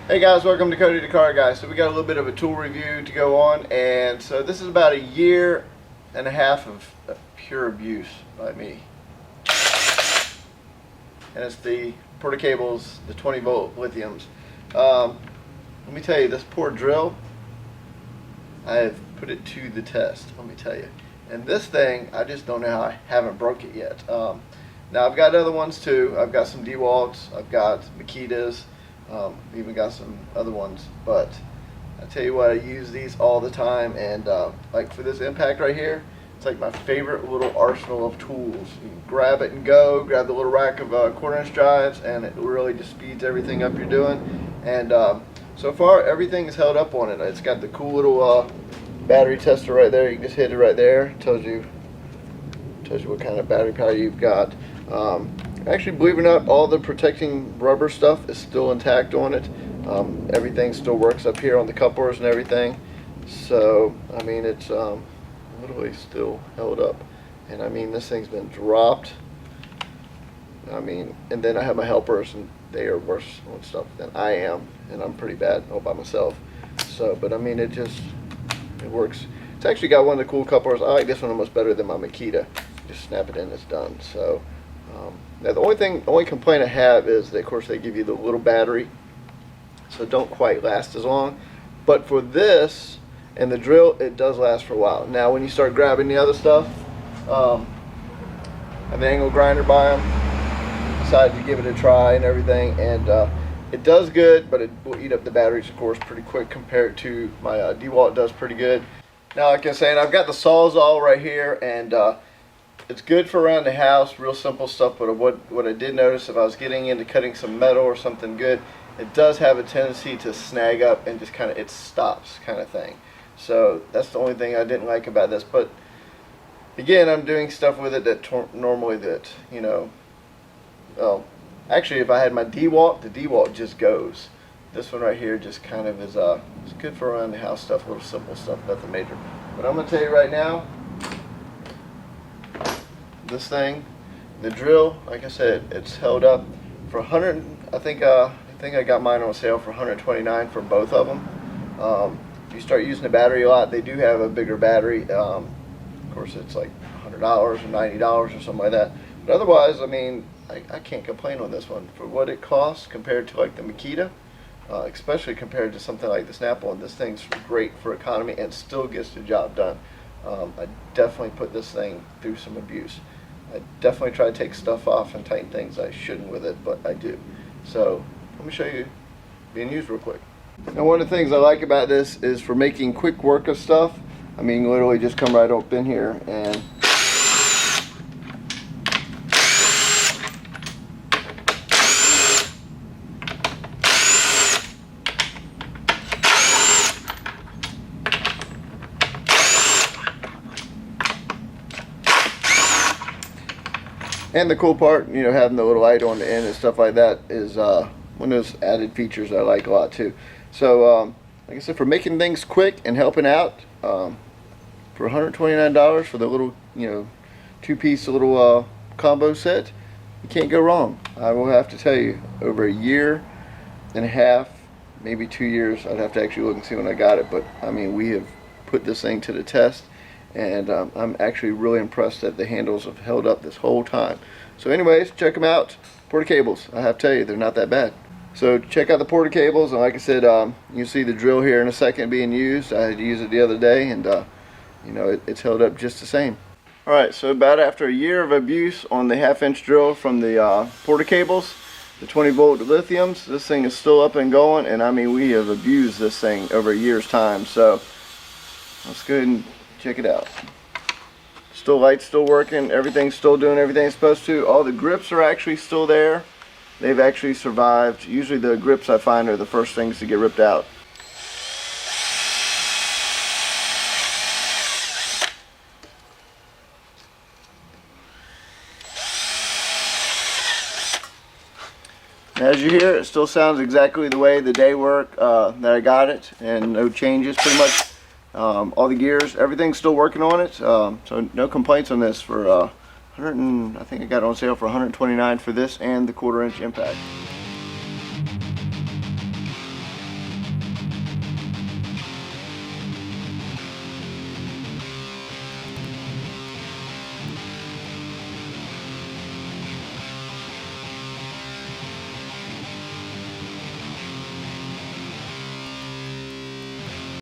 Hey guys, welcome to Cody the Car Guy. So we got a little bit of a tool review to go on, and so this is about a year and a half of pure abuse by me. And it's the Porta Cables, the 20 volt lithiums. Let me tell you, this poor drill, I have put it to the test, let me tell you. And this thing, I just don't know how I haven't broke it yet. Now I've got other ones too. I've got some DeWalts, I've got Makitas, even got some other ones, but I tell you what, I use these all the time, and like for this impact right here, it's like my favorite little arsenal of tools. You can grab it and go, grab the little rack of 1/4" drives, and it really just speeds everything up you're doing. And so far everything is held up on it. It's got the cool little battery tester right there. You can just hit it right there. It tells you what kind of battery power you've got. Actually, believe it or not, all the protecting rubber stuff is still intact on it. Everything still works up here on the couplers and everything. So, I mean, it's literally still held up. And I mean, this thing's been dropped. I mean, and then I have my helpers, and they are worse on stuff than I am. And I'm pretty bad all by myself. So, but I mean, it works. It's actually got one of the cool couplers. I like this one almost better than my Makita. Just snap it in, it's done. So. Now the only complaint I have is that of course they give you the little battery, so it don't quite last as long. But for this and the drill, it does last for a while. Now when you start grabbing the other stuff, I have an angle grinder by them. Decided to give it a try and everything, and it does good, but it will eat up the batteries of course pretty quick compared to my DeWalt. It does pretty good. Now like I was saying, I've got the Sawzall right here, and it's good for around the house, real simple stuff, but what I did notice, if I was getting into cutting some metal or something good, it does have a tendency to snag up and just kind of, it stops kind of thing. So that's the only thing I didn't like about this. But again, I'm doing stuff with it that normally you know, well, actually if I had my DeWalt, the DeWalt just goes. This one right here just kind of is it's good for around the house stuff, little simple stuff, nothing major. But I'm going to tell you right now, this thing, the drill, like I said, it's held up for 100. I think I got mine on sale for 129 for both of them. If you start using the battery a lot, they do have a bigger battery. Of course, it's like $100 or $90 or something like that. But otherwise, I mean, I can't complain on this one for what it costs compared to like the Makita, especially compared to something like the Snap-on. This thing's great for economy and still gets the job done. I definitely put this thing through some abuse. I definitely try to take stuff off and tighten things I shouldn't with it, but I do. So let me show you being used real quick. Now one of the things I like about this is for making quick work of stuff. I mean, literally just come right up in here and and the cool part, you know, having the little light on the end and stuff like that is one of those added features I like a lot too. So, like I said, for making things quick and helping out, for $129 for the little, you know, two-piece little combo set, you can't go wrong. I will have to tell you, over a year and a half, maybe 2 years, I'd have to actually look and see when I got it, but I mean, we have put this thing to the test. And I'm actually really impressed that the handles have held up this whole time. So anyways, check them out. Porta Cables, I have to tell you, they're not that bad. So check out the Porta Cables, and like I said, you'll see the drill here in a second being used. I had to use it the other day, and you know, it's held up just the same. Alright, so about after a year of abuse on the 1/2" drill from the Porta Cables, the 20 volt lithiums, this thing is still up and going, and I mean, we have abused this thing over a year's time. So let's go ahead and check it out. Still lights still working, everything's still doing everything it's supposed to. All the grips are actually still there. They've actually survived. Usually the grips I find are the first things to get ripped out. As you hear, it still sounds exactly the way the day work that I got it, and no changes pretty much. All the gears, everything's still working on it, so no complaints on this for I think I got it on sale for $129 for this and the 1/4" impact.